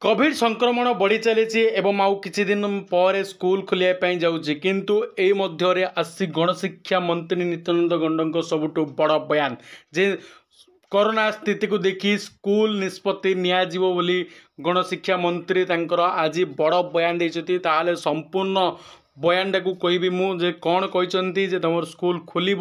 Covid संक्रमण बढ़ी चली एवं आउ किछि दिन पर स्कूल खोलिया जाउछि किंतु एई मध्यरे आसी गणशिक्षा मंत्री नित्यानंद गंडों सबुठु बड़ बयान जे कोरोना स्थिति को देखि स्कूल निष्पत्ति नियाजिवो बोली गणशिक्षा मंत्री तांकर आज बड़ बयान देइछथि। ताहाले संपूर्ण बयानटा को कहबी मुझे कौन कहते जे तुम स्कूल खोल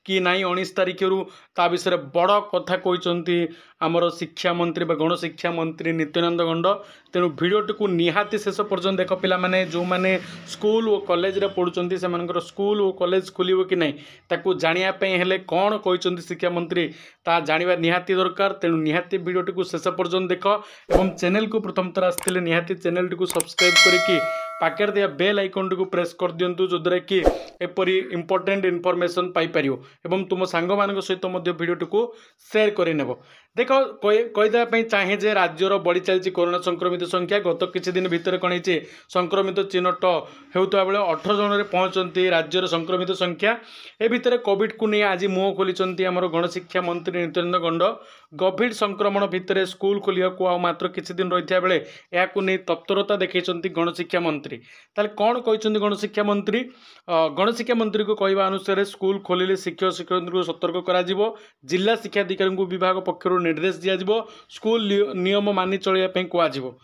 कि नाई 19 तारिख रु ता विषय बड़ कथा कहते आमर शिक्षा मंत्री गणशिक्षा मंत्री नित्यानंद गंड। तेणु भिडियोटी को निहाती शेष पर्यंत देख पिला माने जो माने स्कूल और कॉलेज रे पढ़ुचंती सेमानकर स्कूल और कॉलेज खोलिबो कि नहीं ताकू जानिया पई हेले कौन कहते शिक्षा मंत्री ता जानिबा निहाती दरकार। तेणु निहाती भिडियोटी को शेष पर्यंत देख एवं चैनल को प्रथम थर आसथिले निहाती चैनल को सब्सक्राइब करके पाकर दिया बेल आइकन को प्रेस कर दिंतु जोद्वारा कि एपरी इंपोर्टेंट इनफॉरमेशन पाई परियो एवं तुम सांग मान सहित भिडियोटी को शेयर करनेब। देख कहीदेवाई चाहे जे राज्यर बढ़ी चलती कोरोना संक्रमित संख्या गत किछि दिन भितर कौन है संक्रमित चिन्हट होता बेले 18 जन पहुँचती राज्यर संक्रमित संख्या ए भितर कोविड को नहीं आज मुह खोली आमर गणशिक्षा मंत्री नित्यानंद गंड। कोविड संक्रमण भितर स्कूल खोलिया को मात्र किछि दिन रही बेले या तत्परता देखते गणशिक्षा मंत्री। ताले कौन कहते गणशिक्षा मंत्री गणशिक्षा मंत्री को कहवा अनुसार स्कूल खोलिले शिक्षक शिक्षयित्री को सतर्क करा जिवो, जिला शिक्षाधिकारी को विभाग पक्षर निर्देश दिया स्कूल नियम मानि चलिया कहुव,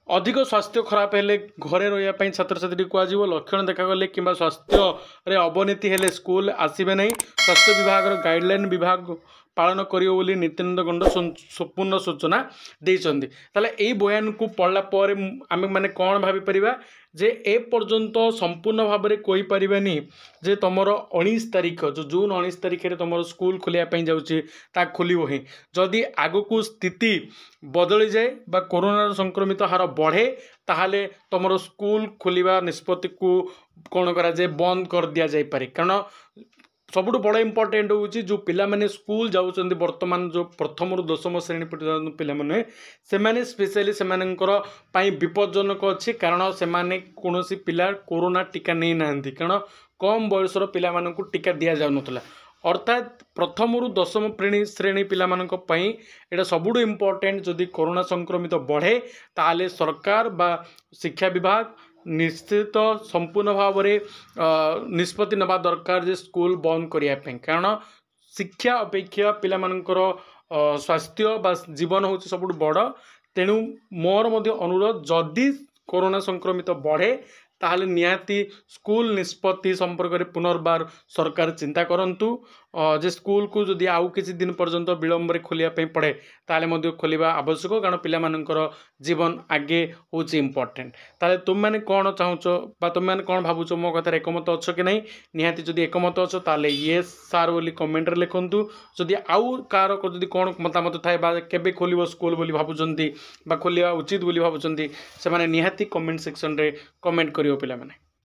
अधिक स्वास्थ्य खराब हेले घरे रही छात्र छात्री कहुव, लक्षण देखागले कि स्वास्थ्य अवनति हेले स्कूल आसबे नहीं, स्वास्थ्य विभाग गाइडलाइन विभाग पालन करियो बोली नित्यानंद गंड संपूर्ण सूचना देइछन्ति। ताले एई बयान को पढ़ला पर आमे माने कोन भाबी परिबा जे ए पर्यंत संपूर्ण भाव में कहि परिबानी जे तमरो 19 तारिख जो जून 19 तारिख रे तमरो स्कूल खोलिया पई जाउची ता खोलिबो ही। जदि आगो को स्थिति बदली जाए बा कोरोना संक्रमित हार बढ़े ताहाले तमरो स्कूल खोलिबा निष्पत्ति को कोन करा जे बंद कर दिया जाय पारे। कारण सबुठ बड़ इंपोर्टेंट होची जो पिला माने स्कूल जाउचंदी वर्तमान जो प्रथम रु दशम श्रेणी पर्यंत पिला माने सेमाने स्पेशली सेमानकर पई विपज्जनक अछि। कारण सेमाने कोनोसी पिला कोरोना टीका नै नाहंती, कारण कम बयसर पिला मानकु टीका दिया जाउ नतला। अर्थात प्रथम रु दशम श्रेणी पिला मानक पई एटा सबुठ इंपोर्टेंट। जदि कोरोना संक्रमित बढ़े ताले सरकार बा शिक्षा विभाग निश्चित संपूर्ण भाव में निष्पत्ति नवा दरकार जे स्कूल बंद करने। कारण शिक्षा अपेक्षा पिला मानकर स्वास्थ्य बा जीवन हूँ सब बड़। तेणु मोर मध्य अनुरोध जदि कोरोना संक्रमित बढ़े ताहले निहाती स्कूल निष्पत्ति संपर्क में पुनर्बार सरकार चिंता करंतु जे स्कूल को जदि आउ किछि दिन पर्यंत विलंब रे खोलिया पई पड़े ताले मध्य खोलिबा आवश्यक। कारण पिला मानकर जीवन आगे होची इंपोर्टेंट। ताले तुम माने कोन चाहुचो बा तुम माने कोन भाबुचो मो कथा एकमत अछो कि नहीं, निहाती जदि एकमत अछो ताले यस सर बोली कमेंट रे लिखंतु। जदि आउ कार को जदि कोन मतामत थाए बा केबे खोलिबो स्कूल बोली भाबुचंती बा खोलिया उचित बोली भाबुचंती से माने निहाती कमेंट सेक्शन रे कमेंट करियो पिला माने।